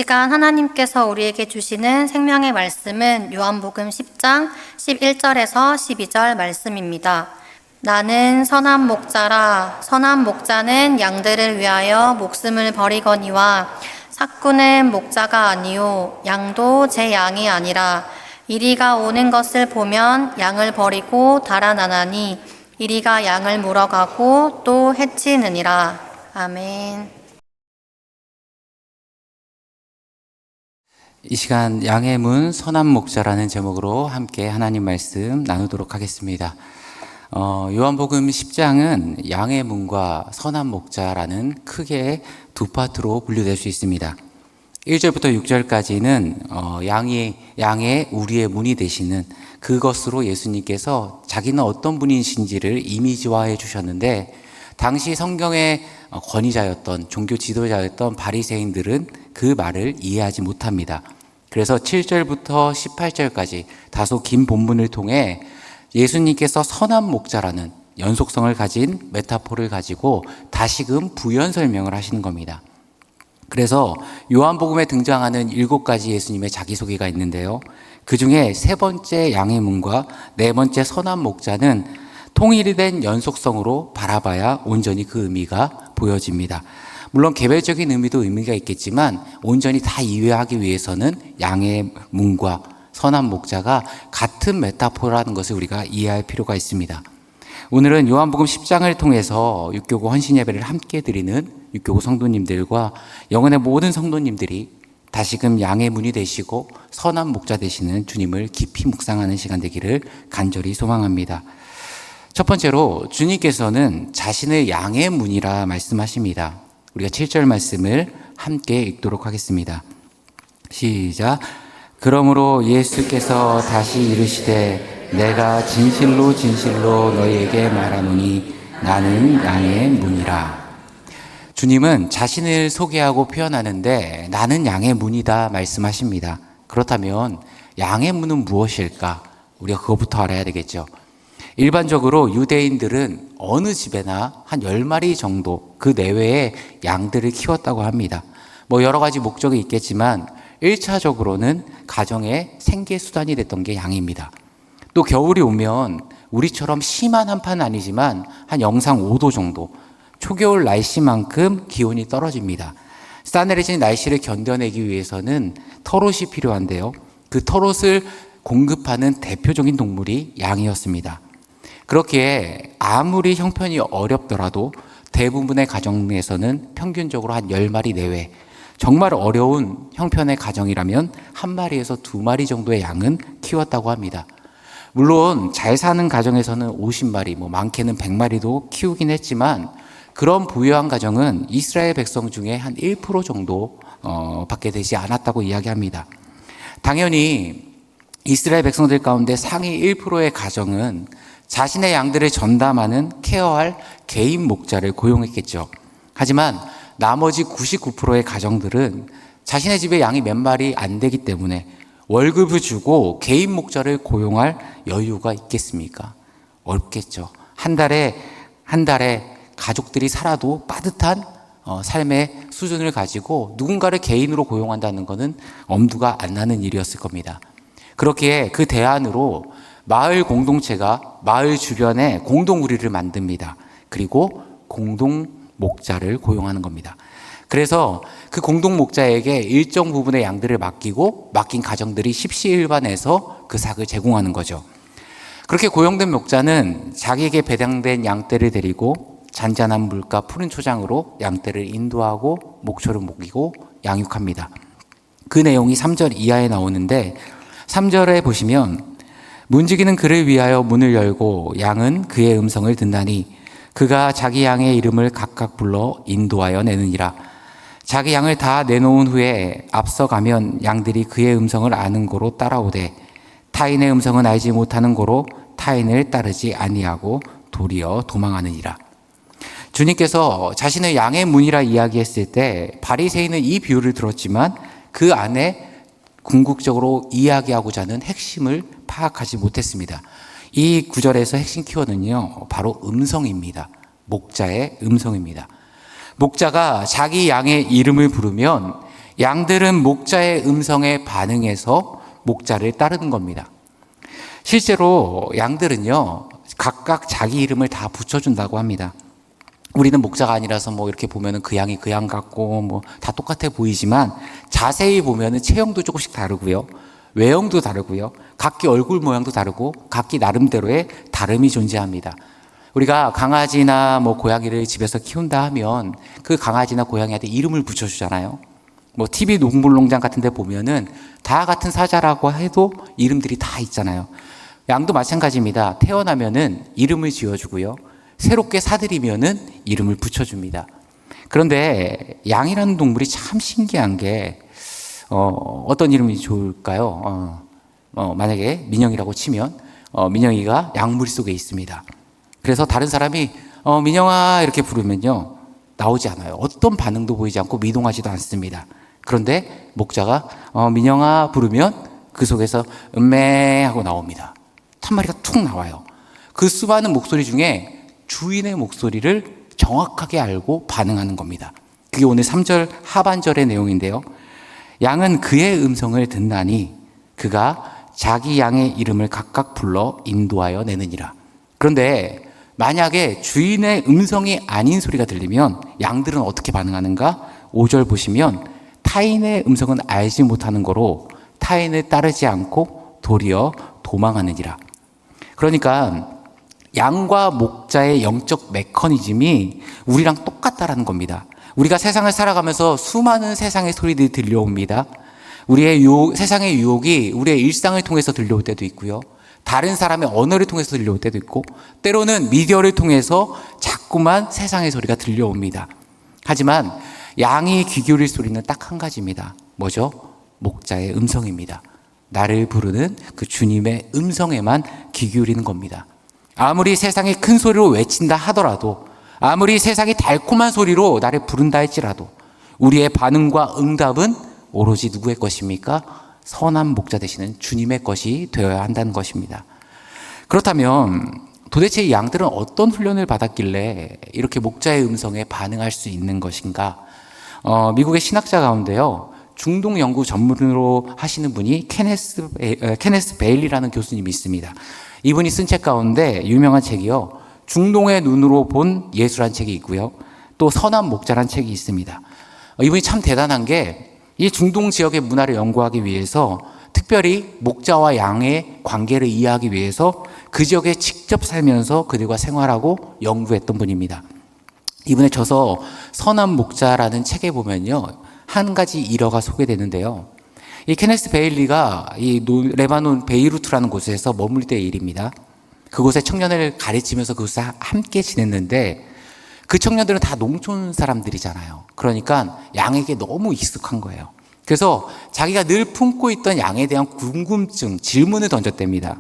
시간 하나님께서 우리에게 주시는 생명의 말씀은 요한복음 10장 11절에서 12절 말씀입니다. 나는 선한 목자라. 선한 목자는 양들을 위하여 목숨을 버리거니와 삭구는 목자가 아니요 양도 제 양이 아니라 이리가 오는 것을 보면 양을 버리고 달아나나니 이리가 양을 물어가고 또 해치느니라. 아멘. 이 시간 양의 문 선한 목자라는 제목으로 함께 하나님 말씀 나누도록 하겠습니다. 요한복음 10장은 양의 문과 선한 목자라는 크게 두 파트로 분류될 수 있습니다. 1절부터 6절까지는 양의 우리의 문이 되시는 그것으로 예수님께서 자기는 어떤 분이신지를 이미지화해 주셨는데, 당시 성경의 권위자였던 종교 지도자였던 바리새인들은 그 말을 이해하지 못합니다. 그래서 7절부터 18절까지 다소 긴 본문을 통해 예수님께서 선한 목자라는 연속성을 가진 메타포를 가지고 다시금 부연 설명을 하시는 겁니다. 그래서 요한복음에 등장하는 7가지 예수님의 자기소개가 있는데요, 그 중에 3번째 양의 문과 4번째 선한 목자는 통일이 된 연속성으로 바라봐야 온전히 그 의미가 보여집니다. 물론 개별적인 의미가 있겠지만 온전히 다 이해하기 위해서는 양의 문과 선한 목자가 같은 메타포라는 것을 우리가 이해할 필요가 있습니다. 오늘은 요한복음 10장을 통해서 육교구 헌신 예배를 함께 드리는 육교구 성도님들과 영혼의 모든 성도님들이 다시금 양의 문이 되시고 선한 목자 되시는 주님을 깊이 묵상하는 시간 되기를 간절히 소망합니다. 첫 번째로 주님께서는 자신을 양의 문이라 말씀하십니다. 우리가 7절 말씀을 함께 읽도록 하겠습니다. 시작. 그러므로 예수께서 다시 이르시되 내가 진실로 진실로 너희에게 말하노니 나는 양의 문이라. 주님은 자신을 소개하고 표현하는데 나는 양의 문이다 말씀하십니다. 그렇다면 양의 문은 무엇일까? 우리가 그것부터 알아야 되겠죠. 일반적으로 유대인들은 어느 집에나 한 10마리 정도 그 내외의 양들을 키웠다고 합니다. 여러 가지 목적이 있겠지만 1차적으로는 가정의 생계수단이 됐던 게 양입니다. 또 겨울이 오면 우리처럼 심한 한파는 아니지만 한 영상 5도 정도, 초겨울 날씨만큼 기온이 떨어집니다. 싸늘해진 날씨를 견뎌내기 위해서는 털옷이 필요한데요, 그 털옷을 공급하는 대표적인 동물이 양이었습니다. 그렇기에 아무리 형편이 어렵더라도 대부분의 가정에서는 평균적으로 한 10마리 내외, 정말 어려운 형편의 가정이라면 1마리에서 2마리 정도의 양은 키웠다고 합니다. 물론 잘 사는 가정에서는 50마리, 많게는 100마리도 키우긴 했지만 그런 부유한 가정은 이스라엘 백성 중에 한 1% 정도 밖에 되지 않았다고 이야기합니다. 당연히 이스라엘 백성들 가운데 상위 1%의 가정은 자신의 양들을 전담하는 케어할 개인 목자를 고용했겠죠. 하지만 나머지 99%의 가정들은 자신의 집에 양이 몇 마리 안 되기 때문에 월급을 주고 개인 목자를 고용할 여유가 있겠습니까? 없겠죠. 한 달에 가족들이 살아도 빠듯한 삶의 수준을 가지고 누군가를 개인으로 고용한다는 것은 엄두가 안 나는 일이었을 겁니다. 그렇기에 그 대안으로 마을 공동체가 마을 주변에 공동우리를 만듭니다. 그리고 공동 목자를 고용하는 겁니다. 그래서 그 공동 목자에게 일정 부분의 양들을 맡긴 가정들이 십시일반해서 그 삭을 제공하는 거죠. 그렇게 고용된 목자는 자기에게 배당된 양떼를 데리고 잔잔한 물과 푸른 초장으로 양떼를 인도하고 목초를 먹이고 양육합니다. 그 내용이 3절 이하에 나오는데 3절에 보시면 문지기는 그를 위하여 문을 열고 양은 그의 음성을 듣나니 그가 자기 양의 이름을 각각 불러 인도하여 내느니라. 자기 양을 다 내놓은 후에 앞서가면 양들이 그의 음성을 아는 고로 따라오되 타인의 음성은 알지 못하는 고로 타인을 따르지 아니하고 도리어 도망하느니라. 주님께서 자신을 양의 문이라 이야기했을 때 바리새인은 이 비유를 들었지만 그 안에 궁극적으로 이야기하고자 하는 핵심을 파악하지 못했습니다. 이 구절에서 핵심 키워드는요, 바로 음성입니다. 목자의 음성입니다. 목자가 자기 양의 이름을 부르면 양들은 목자의 음성에 반응해서 목자를 따르는 겁니다. 실제로 양들은요, 각각 자기 이름을 다 붙여준다고 합니다. 우리는 목자가 아니라서 뭐 이렇게 보면은 그 양이 그 양 같고 뭐 다 똑같아 보이지만 자세히 보면은 체형도 조금씩 다르고요. 외형도 다르고요. 각기 얼굴 모양도 다르고 각기 나름대로의 다름이 존재합니다. 우리가 강아지나 뭐 고양이를 집에서 키운다 하면 그 강아지나 고양이한테 이름을 붙여주잖아요. 뭐 TV 동물농장 같은 데 보면은 다 같은 사자라고 해도 이름들이 다 있잖아요. 양도 마찬가지입니다. 태어나면은 이름을 지어주고요. 새롭게 사들이면은 이름을 붙여줍니다. 그런데 양이라는 동물이 참 신기한 게 어떤 이름이 좋을까요? 만약에 민영이라고 치면 민영이가 양 물속에 있습니다. 그래서 다른 사람이 민영아 이렇게 부르면요, 나오지 않아요. 어떤 반응도 보이지 않고 미동하지도 않습니다. 그런데 목자가 민영아 부르면 그 속에서 음메 하고 나옵니다. 한 마리가 툭 나와요. 그 수많은 목소리 중에 주인의 목소리를 정확하게 알고 반응하는 겁니다. 그게 오늘 3절 하반절의 내용인데요. 양은 그의 음성을 듣나니 그가 자기 양의 이름을 각각 불러 인도하여 내느니라. 그런데 만약에 주인의 음성이 아닌 소리가 들리면 양들은 어떻게 반응하는가? 5절 보시면 타인의 음성은 알지 못하는 거로 타인을 따르지 않고 도리어 도망하느니라. 그러니까 양과 목자의 영적 메커니즘이 우리랑 똑같다라는 겁니다. 우리가 세상을 살아가면서 수많은 세상의 소리들이 들려옵니다. 우리의 세상의 유혹이 우리의 일상을 통해서 들려올 때도 있고요. 다른 사람의 언어를 통해서 들려올 때도 있고, 때로는 미디어를 통해서 자꾸만 세상의 소리가 들려옵니다. 하지만 양이 귀 기울일 소리는 딱 한 가지입니다. 뭐죠? 목자의 음성입니다. 나를 부르는 그 주님의 음성에만 귀 기울이는 겁니다. 아무리 세상이 큰 소리로 외친다 하더라도, 아무리 세상이 달콤한 소리로 나를 부른다 할지라도 우리의 반응과 응답은 오로지 누구의 것입니까? 선한 목자 되시는 주님의 것이 되어야 한다는 것입니다. 그렇다면 도대체 이 양들은 어떤 훈련을 받았길래 이렇게 목자의 음성에 반응할 수 있는 것인가? 미국의 신학자 가운데요, 중동 연구 전문으로 하시는 분이 케네스 베일리라는 교수님이 있습니다. 이분이 쓴 책 가운데 유명한 책이요, 중동의 눈으로 본 예수란 책이 있고요, 또 선한 목자란 책이 있습니다. 이분이 참 대단한 게 이 중동 지역의 문화를 연구하기 위해서 특별히 목자와 양의 관계를 이해하기 위해서 그 지역에 직접 살면서 그들과 생활하고 연구했던 분입니다. 이분의 저서 선한 목자라는 책에 보면요, 한 가지 일화가 소개되는데요. 이 케네스 베일리가 이 레바논 베이루트라는 곳에서 머물 때의 일입니다. 그곳에 청년을 가르치면서 그곳에 함께 지냈는데 그 청년들은 다 농촌 사람들이잖아요. 그러니까 양에게 너무 익숙한 거예요. 그래서 자기가 늘 품고 있던 양에 대한 궁금증, 질문을 던졌답니다.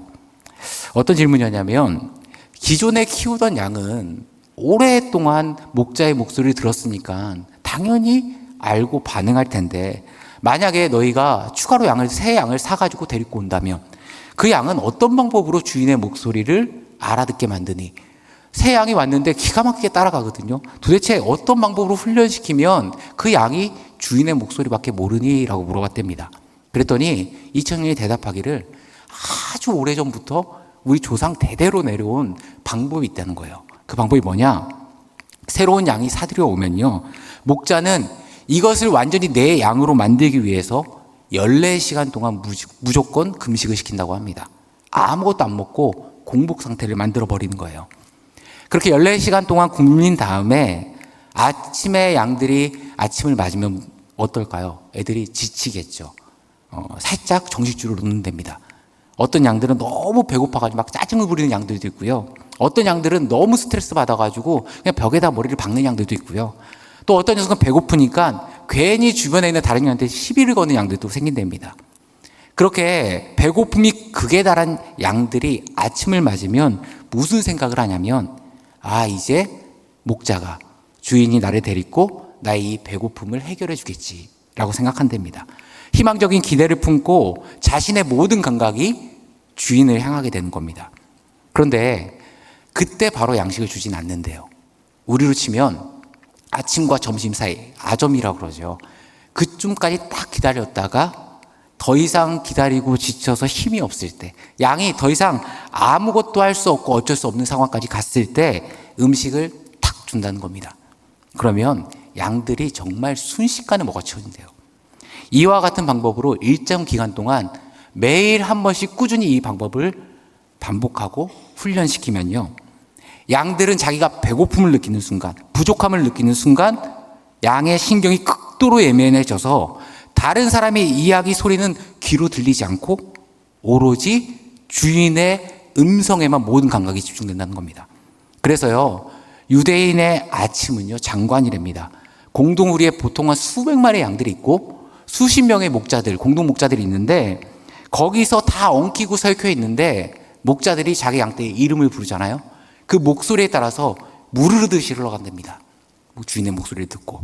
어떤 질문이었냐면, 기존에 키우던 양은 오랫동안 목자의 목소리를 들었으니까 당연히 알고 반응할 텐데, 만약에 너희가 추가로 새 양을 사가지고 데리고 온다면 그 양은 어떤 방법으로 주인의 목소리를 알아듣게 만드니? 새 양이 왔는데 기가 막히게 따라가거든요. 도대체 어떤 방법으로 훈련시키면 그 양이 주인의 목소리밖에 모르니? 라고 물어봤답니다. 그랬더니 이 청년이 대답하기를 아주 오래전부터 우리 조상 대대로 내려온 방법이 있다는 거예요. 그 방법이 뭐냐? 새로운 양이 사들여 오면요, 목자는 이것을 완전히 내 양으로 만들기 위해서 14시간 동안 무조건 금식을 시킨다고 합니다. 아무것도 안 먹고 공복 상태를 만들어 버리는 거예요. 그렇게 14시간 동안 굶는 다음에 아침에 양들이 아침을 맞으면 어떨까요? 애들이 지치겠죠. 살짝 정식줄을 놓는답니다. 어떤 양들은 너무 배고파가지고 막 짜증을 부리는 양들도 있고요. 어떤 양들은 너무 스트레스 받아가지고 그냥 벽에다 머리를 박는 양들도 있고요. 또 어떤 녀석은 배고프니까 괜히 주변에 있는 다른 양한테 시비를 거는 양들도 생긴답니다. 그렇게 배고픔이 극에 달한 양들이 아침을 맞으면 무슨 생각을 하냐면, 이제 목자가, 주인이 나를 데리고 나의 이 배고픔을 해결해 주겠지라고 생각한답니다. 희망적인 기대를 품고 자신의 모든 감각이 주인을 향하게 되는 겁니다. 그런데 그때 바로 양식을 주진 않는데요. 우리로 치면 아침과 점심 사이, 아점이라고 그러죠. 그쯤까지 딱 기다렸다가 더 이상 기다리고 지쳐서 힘이 없을 때, 양이 더 이상 아무것도 할 수 없고 어쩔 수 없는 상황까지 갔을 때 음식을 탁 준다는 겁니다. 그러면 양들이 정말 순식간에 먹어 치워진대요. 이와 같은 방법으로 일정 기간 동안 매일 한 번씩 꾸준히 이 방법을 반복하고 훈련시키면요, 양들은 자기가 배고픔을 느끼는 순간, 부족함을 느끼는 순간 양의 신경이 극도로 예민해져서 다른 사람의 이야기 소리는 귀로 들리지 않고 오로지 주인의 음성에만 모든 감각이 집중된다는 겁니다. 그래서요, 유대인의 아침은요, 장관이랍니다. 공동우리에 보통 한 수백 마리의 양들이 있고 수십 명의 목자들, 공동 목자들이 있는데 거기서 다 엉키고 설켜 있는데 목자들이 자기 양떼의 이름을 부르잖아요. 그 목소리에 따라서 무르르듯이 흘러간답니다. 주인의 목소리를 듣고.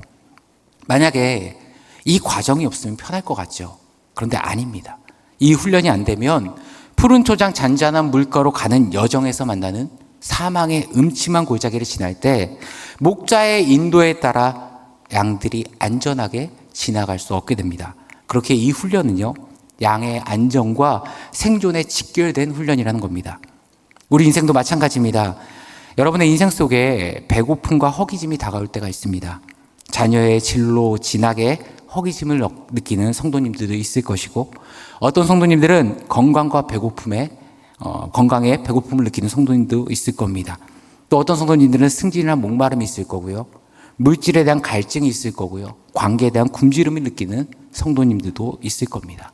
만약에 이 과정이 없으면 편할 것 같죠. 그런데 아닙니다. 이 훈련이 안 되면 푸른 초장 잔잔한 물가로 가는 여정에서 만나는 사망의 음침한 골짜기를 지날 때 목자의 인도에 따라 양들이 안전하게 지나갈 수 없게 됩니다. 그렇게 이 훈련은요, 양의 안전과 생존에 직결된 훈련이라는 겁니다. 우리 인생도 마찬가지입니다. 여러분의 인생 속에 배고픔과 허기짐이 다가올 때가 있습니다. 자녀의 진로 진학에 허기짐을 느끼는 성도님들도 있을 것이고, 어떤 성도님들은 건강과 배고픔에 건강에 배고픔을 느끼는 성도님도 있을 겁니다. 또 어떤 성도님들은 승진이나 목마름이 있을 거고요, 물질에 대한 갈증이 있을 거고요, 관계에 대한 굶주림을 느끼는 성도님들도 있을 겁니다.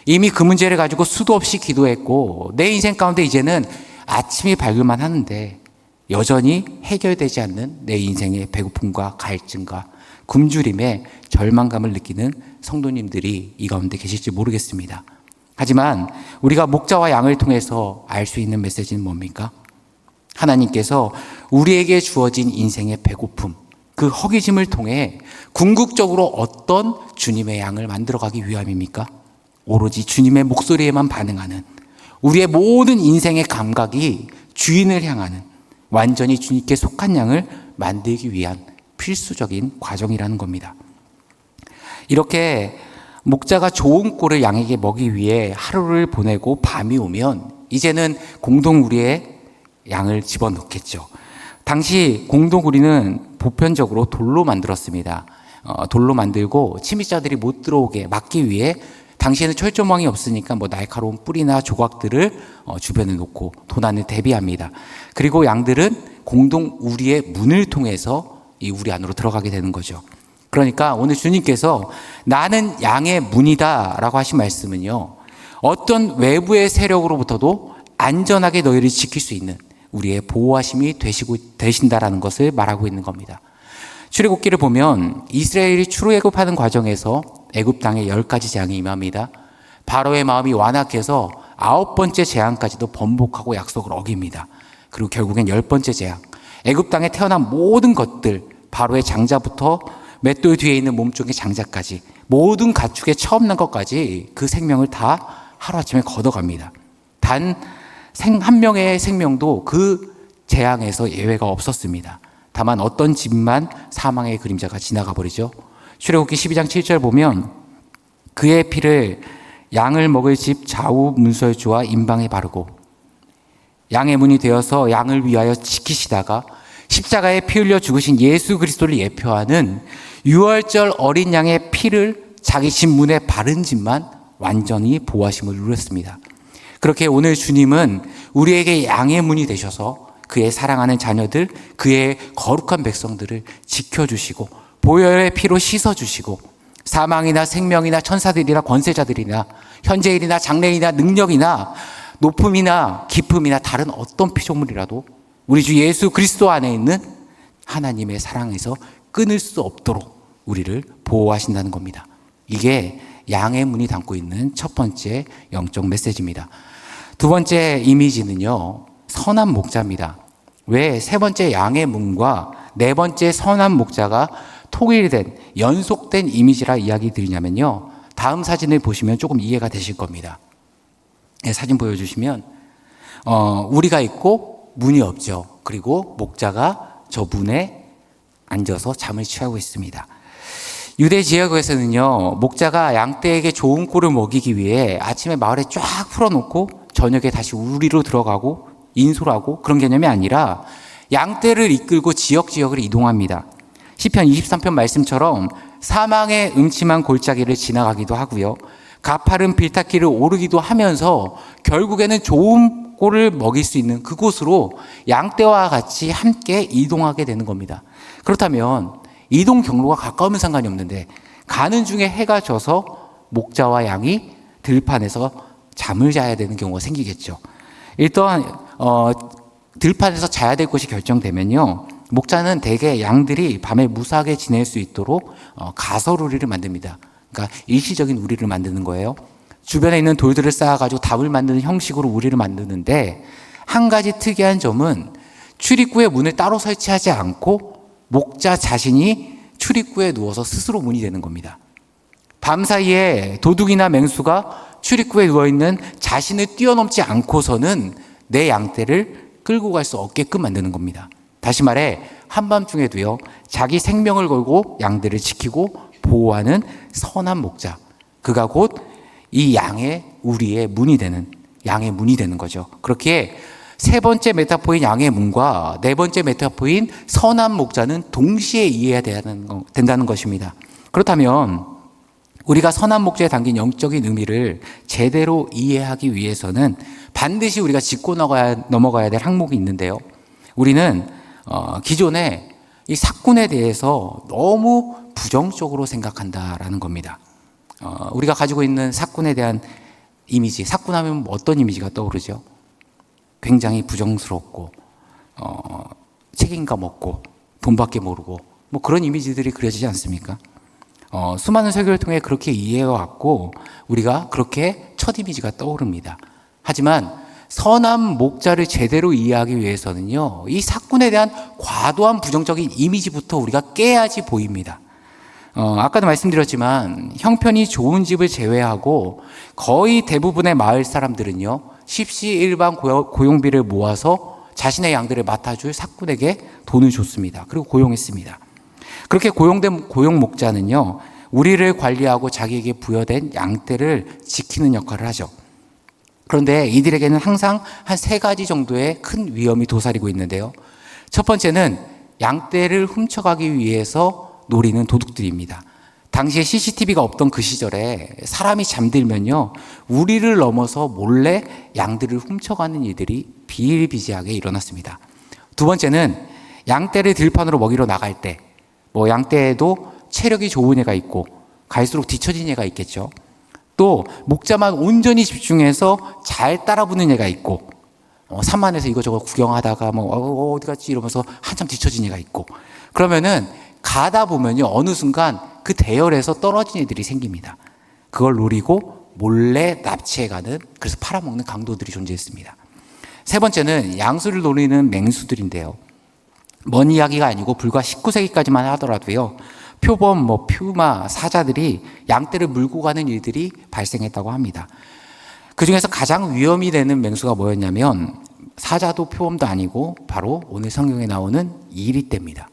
이미 그 문제를 가지고 수도 없이 기도했고 내 인생 가운데 이제는 아침이 밝을만 하는데 여전히 해결되지 않는 내 인생의 배고픔과 갈증과 굶주림에 절망감을 느끼는 성도님들이 이 가운데 계실지 모르겠습니다. 하지만 우리가 목자와 양을 통해서 알 수 있는 메시지는 뭡니까? 하나님께서 우리에게 주어진 인생의 배고픔, 그 허기짐을 통해 궁극적으로 어떤 주님의 양을 만들어가기 위함입니까? 오로지 주님의 목소리에만 반응하는, 우리의 모든 인생의 감각이 주인을 향하는, 완전히 주님께 속한 양을 만들기 위한 필수적인 과정이라는 겁니다. 이렇게 목자가 좋은 꼴을 양에게 먹이기 위해 하루를 보내고 밤이 오면 이제는 공동우리에 양을 집어넣겠죠. 당시 공동우리는 보편적으로 돌로 만들었습니다. 돌로 만들고 침입자들이 못 들어오게 막기 위해 당시에는 철조망이 없으니까 날카로운 뿔이나 조각들을 주변에 놓고 도난을 대비합니다. 그리고 양들은 공동우리의 문을 통해서 이 우리 안으로 들어가게 되는 거죠. 그러니까 오늘 주님께서 나는 양의 문이다 라고 하신 말씀은요, 어떤 외부의 세력으로부터도 안전하게 너희를 지킬 수 있는 우리의 보호하심이 되신다라는 것을 말하고 있는 겁니다. 출애굽기를 보면 이스라엘이 출애굽하는 과정에서 애굽 땅에 10가지 재앙이 임합니다. 바로의 마음이 완악해서 9번째 재앙까지도 번복하고 약속을 어깁니다. 그리고 결국엔 10번째 재앙, 애굽 땅에 태어난 모든 것들, 바로의 장자부터 맷돌 뒤에 있는 몸종의 장자까지 모든 가축의 처음 난 것까지 그 생명을 다 하루아침에 걷어갑니다. 단 한 명의 생명도 그 재앙에서 예외가 없었습니다. 다만 어떤 집만 사망의 그림자가 지나가 버리죠. 출애굽기 12장 7절 보면 그의 피를 양을 먹을 집 좌우 문설주와 임방에 바르고 양의 문이 되어서 양을 위하여 지키시다가 십자가에 피 흘려 죽으신 예수 그리스도를 예표하는 유월절 어린 양의 피를 자기 집 문에 바른 집만 완전히 보호하심을 누렸습니다. 그렇게 오늘 주님은 우리에게 양의 문이 되셔서 그의 사랑하는 자녀들, 그의 거룩한 백성들을 지켜주시고 보혈의 피로 씻어주시고 사망이나 생명이나 천사들이나 권세자들이나 현재일이나 장래일이나 능력이나 높음이나 깊음이나 다른 어떤 피조물이라도 우리 주 예수 그리스도 안에 있는 하나님의 사랑에서 끊을 수 없도록 우리를 보호하신다는 겁니다. 이게 양의 문이 담고 있는 첫 번째 영적 메시지입니다. 두 번째 이미지는요, 선한 목자입니다. 왜 세 번째 양의 문과 네 번째 선한 목자가 통일된 연속된 이미지라 이야기 드리냐면요, 다음 사진을 보시면 조금 이해가 되실 겁니다. 네, 사진 보여주시면 우리가 있고 문이 없죠. 그리고 목자가 저 문에 앉아서 잠을 취하고 있습니다. 유대 지역에서는요, 목자가 양떼에게 좋은 꼴을 먹이기 위해 아침에 마을에 쫙 풀어놓고 저녁에 다시 우리로 들어가고 인솔하고 그런 개념이 아니라 양떼를 이끌고 지역을 이동합니다. 시편 23편 말씀처럼 사망의 음침한 골짜기를 지나가기도 하고요, 가파른 빌타길을 오르기도 하면서 결국에는 좋은 꼴을 먹일 수 있는 그곳으로 양떼와 같이 함께 이동하게 되는 겁니다. 그렇다면 이동 경로가 가까우면 상관이 없는데 가는 중에 해가 져서 목자와 양이 들판에서 잠을 자야 되는 경우가 생기겠죠. 일단 들판에서 자야 될 곳이 결정되면요, 목자는 대개 양들이 밤에 무사하게 지낼 수 있도록 가설우리를 만듭니다. 그러니까 일시적인 우리를 만드는 거예요. 주변에 있는 돌들을 쌓아가지고 답을 만드는 형식으로 우리를 만드는데, 한 가지 특이한 점은 출입구에 문을 따로 설치하지 않고 목자 자신이 출입구에 누워서 스스로 문이 되는 겁니다. 밤사이에 도둑이나 맹수가 출입구에 누워있는 자신을 뛰어넘지 않고서는 내 양떼를 끌고 갈 수 없게끔 만드는 겁니다. 다시 말해 한밤중에도요, 자기 생명을 걸고 양들을 지키고 보호하는 선한 목자, 그가 곧 이 우리의 문이 되는 거죠. 그렇게 세 번째 메타포인 양의 문과 네 번째 메타포인 선한 목자는 동시에 이해해야 된다는 것입니다. 그렇다면 우리가 선한 목자에 담긴 영적인 의미를 제대로 이해하기 위해서는 반드시 우리가 짚고 넘어가야 될 항목이 있는데요, 우리는 기존에 이 사꾼에 대해서 너무 부정적으로 생각한다라는 겁니다. 우리가 가지고 있는 사꾼에 대한 이미지, 사꾼하면 어떤 이미지가 떠오르죠? 굉장히 부정스럽고 책임감 없고 돈밖에 모르고 뭐 그런 이미지들이 그려지지 않습니까? 수많은 설교를 통해 그렇게 이해해왔고 우리가 그렇게 첫 이미지가 떠오릅니다. 하지만 선한 목자를 제대로 이해하기 위해서는요, 이 사꾼에 대한 과도한 부정적인 이미지부터 우리가 깨야지 보입니다. 아까도 말씀드렸지만 형편이 좋은 집을 제외하고 거의 대부분의 마을 사람들은요, 십시일반 고용비를 모아서 자신의 양들을 맡아줄 사꾼에게 돈을 줬습니다. 그리고 고용했습니다. 그렇게 고용된 고용 목자는요, 우리를 관리하고 자기에게 부여된 양떼를 지키는 역할을 하죠. 그런데 이들에게는 항상 한 세 가지 정도의 큰 위험이 도사리고 있는데요, 첫 번째는 양떼를 훔쳐가기 위해서 노리는 도둑들입니다. 당시에 CCTV가 없던 그 시절에 사람이 잠들면요, 우리를 넘어서 몰래 양들을 훔쳐가는 일들이 비일비재하게 일어났습니다. 두 번째는 양떼를 들판으로 먹이러 나갈 때, 양떼에도 체력이 좋은 애가 있고 갈수록 뒤처진 애가 있겠죠. 또 목자만 온전히 집중해서 잘 따라붙는 애가 있고, 산만해서 이거저거 구경하다가 어디 갔지 이러면서 한참 뒤처진 애가 있고, 그러면은 가다 보면요, 어느 순간 그 대열에서 떨어진 애들이 생깁니다. 그걸 노리고 몰래 납치해가는, 그래서 팔아먹는 강도들이 존재했습니다. 세 번째는 양수를 노리는 맹수들인데요, 먼 이야기가 아니고 불과 19세기까지만 하더라도요, 표범, 퓨마, 사자들이 양떼를 물고 가는 일들이 발생했다고 합니다. 그 중에서 가장 위험이 되는 맹수가 뭐였냐면, 사자도 표범도 아니고 바로 오늘 성경에 나오는 이리떼입니다.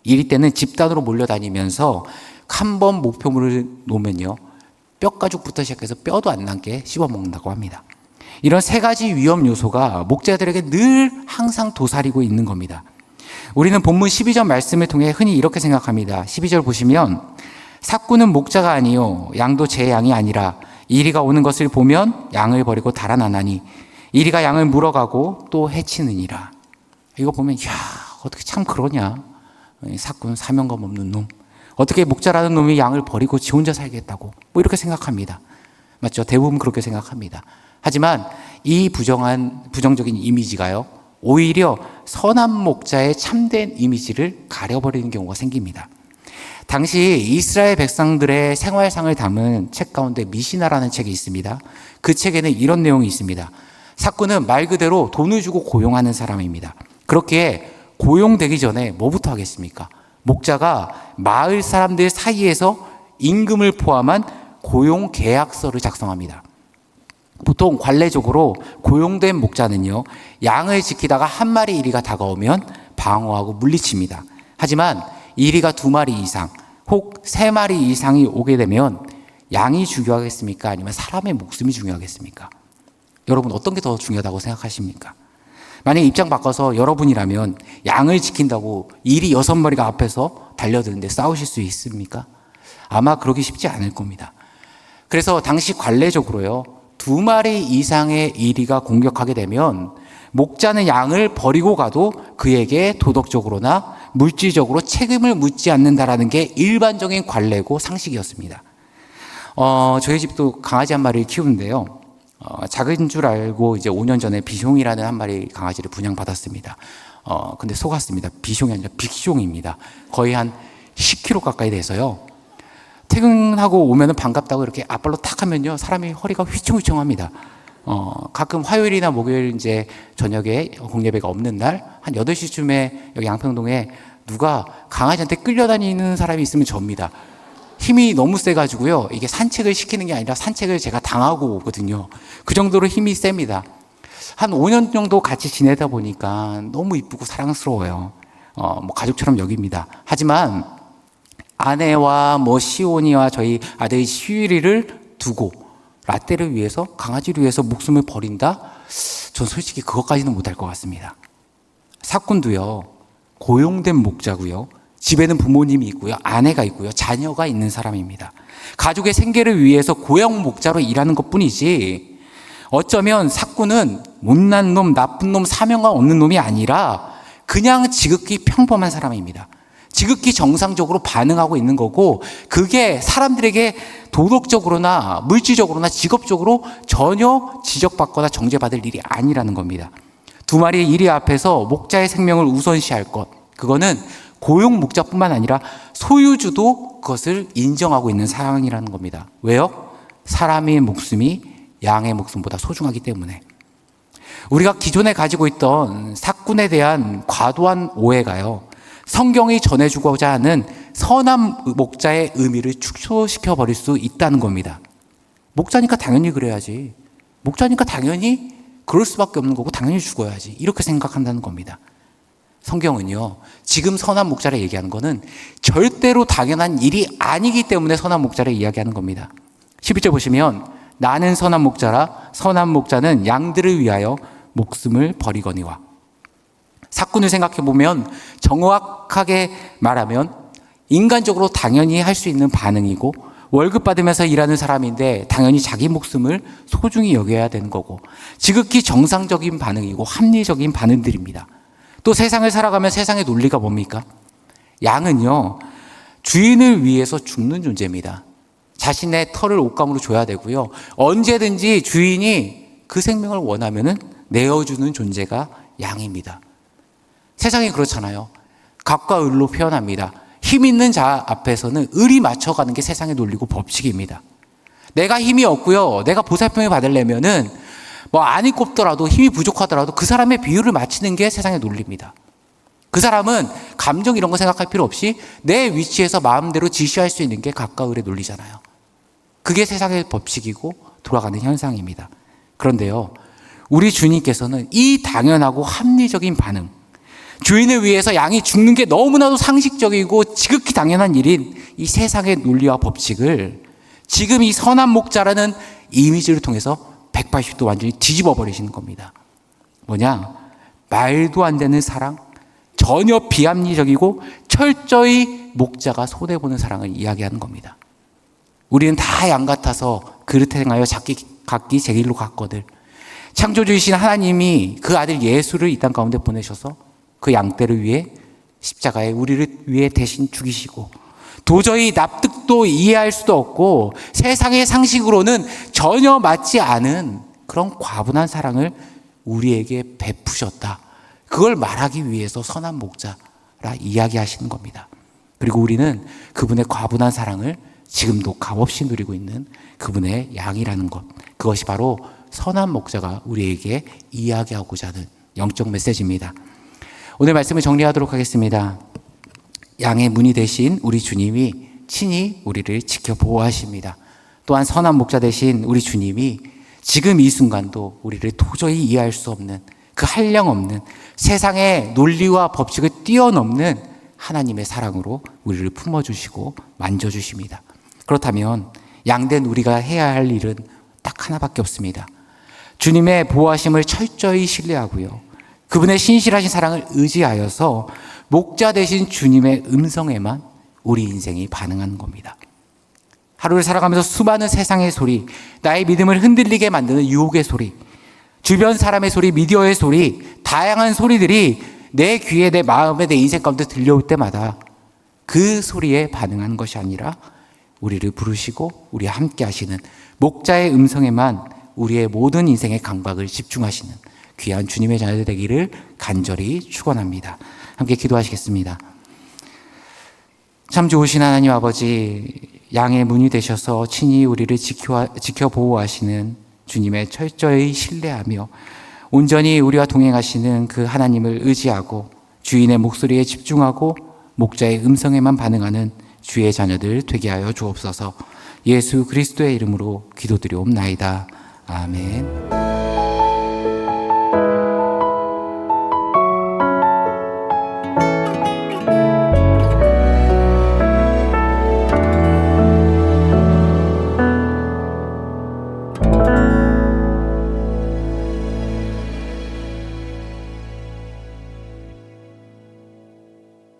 이리떼는 집단으로 몰려다니면서 한 번 목표물을 놓으면요, 뼈가죽부터 시작해서 뼈도 안 남게 씹어먹는다고 합니다. 이런 세 가지 위험 요소가 목자들에게 늘 항상 도사리고 있는 겁니다. 우리는 본문 12절 말씀을 통해 흔히 이렇게 생각합니다. 12절 보시면, 사꾼은 목자가 아니요 양도 제 양이 아니라 이리가 오는 것을 보면 양을 버리고 달아나나니 이리가 양을 물어가고 또 해치느니라. 이거 보면 어떻게 참 그러냐, 사꾼 사명감 없는 놈, 어떻게 목자라는 놈이 양을 버리고 지 혼자 살겠다고 이렇게 생각합니다. 맞죠? 대부분 그렇게 생각합니다. 하지만 이 부정적인 이미지가요, 오히려 선한 목자의 참된 이미지를 가려버리는 경우가 생깁니다. 당시 이스라엘 백성들의 생활상을 담은 책 가운데 미시나라는 책이 있습니다. 그 책에는 이런 내용이 있습니다. 사꾼은 말 그대로 돈을 주고 고용하는 사람입니다. 그렇게 고용되기 전에 뭐부터 하겠습니까? 목자가 마을 사람들 사이에서 임금을 포함한 고용 계약서를 작성합니다. 보통 관례적으로 고용된 목자는요, 양을 지키다가 한 마리 이리가 다가오면 방어하고 물리칩니다. 하지만 이리가 두 마리 이상, 혹 3마리 이상이 오게 되면 양이 중요하겠습니까? 아니면 사람의 목숨이 중요하겠습니까? 여러분 어떤 게 더 중요하다고 생각하십니까? 만약에 입장 바꿔서 여러분이라면 양을 지킨다고 일이 6마리가 앞에서 달려드는데 싸우실 수 있습니까? 아마 그러기 쉽지 않을 겁니다. 그래서 당시 관례적으로요, 2마리 이상의 이리가 공격하게 되면 목자는 양을 버리고 가도 그에게 도덕적으로나 물질적으로 책임을 묻지 않는다라는 게 일반적인 관례고 상식이었습니다. 저희 집도 강아지 한 마리를 키우는데요. 작은 줄 알고 이제 5년 전에 비숑이라는 한 마리 강아지를 분양받았습니다. 근데 속았습니다. 비숑이 아니라 빅숑입니다. 거의 한 10kg 가까이 돼서요. 퇴근하고 오면은 반갑다고 이렇게 앞발로 탁 하면요, 사람이 허리가 휘청휘청합니다. 가끔 화요일이나 목요일 이제 저녁에 공예배가 없는 날, 한 8시쯤에 여기 양평동에 누가 강아지한테 끌려다니는 사람이 있으면 접니다. 힘이 너무 세가지고요, 이게 산책을 시키는 게 아니라 산책을 제가 당하고 오거든요. 그 정도로 힘이 셉니다. 한 5년 정도 같이 지내다 보니까 너무 이쁘고 사랑스러워요. 뭐 가족처럼 여깁니다. 하지만 아내와 시온이와 저희 아들 시유리를 두고 라떼를 위해서, 강아지를 위해서 목숨을 버린다? 전 솔직히 그것까지는 못할 것 같습니다. 사꾼도요, 고용된 목자고요, 집에는 부모님이 있고요, 아내가 있고요, 자녀가 있는 사람입니다. 가족의 생계를 위해서 고용 목자로 일하는 것뿐이지, 어쩌면 사꾼은 못난 놈, 나쁜 놈, 사명감 없는 놈이 아니라 그냥 지극히 평범한 사람입니다. 지극히 정상적으로 반응하고 있는 거고, 그게 사람들에게 도덕적으로나 물질적으로나 직업적으로 전혀 지적받거나 정죄받을 일이 아니라는 겁니다. 2마리의 이리 앞에서 목자의 생명을 우선시할 것, 그거는 고용 목자뿐만 아니라 소유주도 그것을 인정하고 있는 상황이라는 겁니다. 왜요? 사람의 목숨이 양의 목숨보다 소중하기 때문에. 우리가 기존에 가지고 있던 사꾼에 대한 과도한 오해가요, 성경이 전해주고자 하는 선한 목자의 의미를 축소시켜 버릴 수 있다는 겁니다. 목자니까 당연히 그래야지, 목자니까 당연히 그럴 수밖에 없는 거고 당연히 죽어야지, 이렇게 생각한다는 겁니다. 성경은요, 지금 선한 목자를 얘기하는 거는 절대로 당연한 일이 아니기 때문에 선한 목자를 이야기하는 겁니다. 11절 보시면, 나는 선한 목자라, 선한 목자는 양들을 위하여 목숨을 버리거니와. 사꾼을 생각해 보면 정확하게 말하면 인간적으로 당연히 할 수 있는 반응이고, 월급 받으면서 일하는 사람인데 당연히 자기 목숨을 소중히 여겨야 되는 거고, 지극히 정상적인 반응이고 합리적인 반응들입니다. 또 세상을 살아가면 세상의 논리가 뭡니까? 양은요, 주인을 위해서 죽는 존재입니다. 자신의 털을 옷감으로 줘야 되고요, 언제든지 주인이 그 생명을 원하면은 내어주는 존재가 양입니다. 세상이 그렇잖아요. 각과 을로 표현합니다. 힘 있는 자 앞에서는 을이 맞춰가는 게 세상의 논리고 법칙입니다. 내가 힘이 없고요, 내가 보살핌을 받으려면은 안이 꼽더라도, 힘이 부족하더라도 그 사람의 비율을 맞추는 게 세상의 논리입니다. 그 사람은 감정 이런 거 생각할 필요 없이 내 위치에서 마음대로 지시할 수 있는 게 각과 을의 논리잖아요. 그게 세상의 법칙이고 돌아가는 현상입니다. 그런데요, 우리 주님께서는 이 당연하고 합리적인 반응, 주인을 위해서 양이 죽는 게 너무나도 상식적이고 지극히 당연한 일인 이 세상의 논리와 법칙을 지금 이 선한 목자라는 이미지를 통해서 180도 완전히 뒤집어 버리시는 겁니다. 뭐냐? 말도 안 되는 사랑, 전혀 비합리적이고 철저히 목자가 손해보는 사랑을 이야기하는 겁니다. 우리는 다 양 같아서 그릇 행하여 각기 제 길로 갔거늘. 창조주이신 하나님이 그 아들 예수를 이 땅 가운데 보내셔서 그 양떼를 위해 십자가에 우리를 위해 대신 죽이시고, 도저히 납득도 이해할 수도 없고 세상의 상식으로는 전혀 맞지 않은 그런 과분한 사랑을 우리에게 베푸셨다. 그걸 말하기 위해서 선한 목자라 이야기하시는 겁니다. 그리고 우리는 그분의 과분한 사랑을 지금도 값없이 누리고 있는 그분의 양이라는 것, 그것이 바로 선한 목자가 우리에게 이야기하고자 하는 영적 메시지입니다. 오늘 말씀을 정리하도록 하겠습니다. 양의 문이 되신 우리 주님이 친히 우리를 지켜 보호하십니다. 또한 선한 목자 되신 우리 주님이 지금 이 순간도 우리를 도저히 이해할 수 없는, 그 한량없는 세상의 논리와 법칙을 뛰어넘는 하나님의 사랑으로 우리를 품어주시고 만져주십니다. 그렇다면 양된 우리가 해야 할 일은 딱 하나밖에 없습니다. 주님의 보호하심을 철저히 신뢰하고요, 그분의 신실하신 사랑을 의지하여서 목자 되신 주님의 음성에만 우리 인생이 반응하는 겁니다. 하루를 살아가면서 수많은 세상의 소리, 나의 믿음을 흔들리게 만드는 유혹의 소리, 주변 사람의 소리, 미디어의 소리, 다양한 소리들이 내 귀에, 내 마음에, 내 인생 가운데 들려올 때마다 그 소리에 반응하는 것이 아니라 우리를 부르시고 우리와 함께 하시는 목자의 음성에만 우리의 모든 인생의 감각을 집중하시는 귀한 주님의 자녀들 되기를 간절히 축원합니다. 함께 기도하시겠습니다. 참 좋으신 하나님 아버지, 양의 문이 되셔서 친히 우리를 지켜 보호하시는 주님의 철저히 신뢰하며 온전히 우리와 동행하시는 그 하나님을 의지하고 주인의 목소리에 집중하고 목자의 음성에만 반응하는 주의 자녀들 되게 하여 주옵소서. 예수 그리스도의 이름으로 기도드리옵나이다. 아멘.